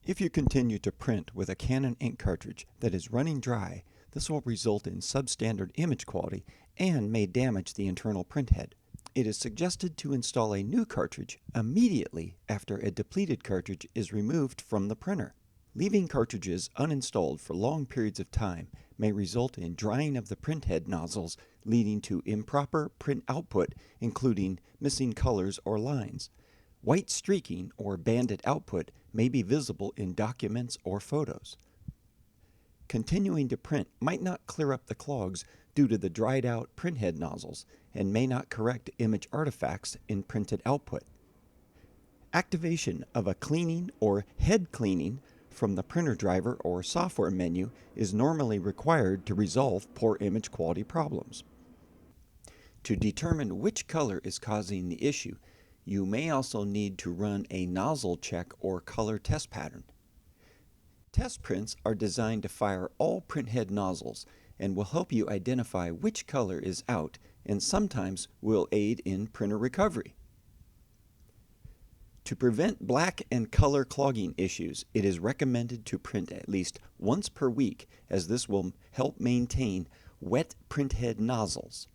If you continue to print with a Canon ink cartridge that is running dry, this will result in substandard image quality and may damage the internal printhead. It is suggested to install a new cartridge immediately after a depleted cartridge is removed from the printer. Leaving cartridges uninstalled for long periods of time may result in drying of the printhead nozzles, leading to improper print output, including missing colors or lines. White streaking or banded output may be visible in documents or photos. Continuing to print might not clear up the clogs due to the dried out printhead nozzles and may not correct image artifacts in printed output. Activation of a cleaning or head cleaning from the printer driver or software menu is normally required to resolve poor image quality problems. To determine which color is causing the issue, you may also need to run a nozzle check or color test pattern. Test prints are designed to fire all printhead nozzles and will help you identify which color is out and sometimes will aid in printer recovery. To prevent black and color clogging issues, it is recommended to print at least once per week, as this will help maintain wet printhead nozzles.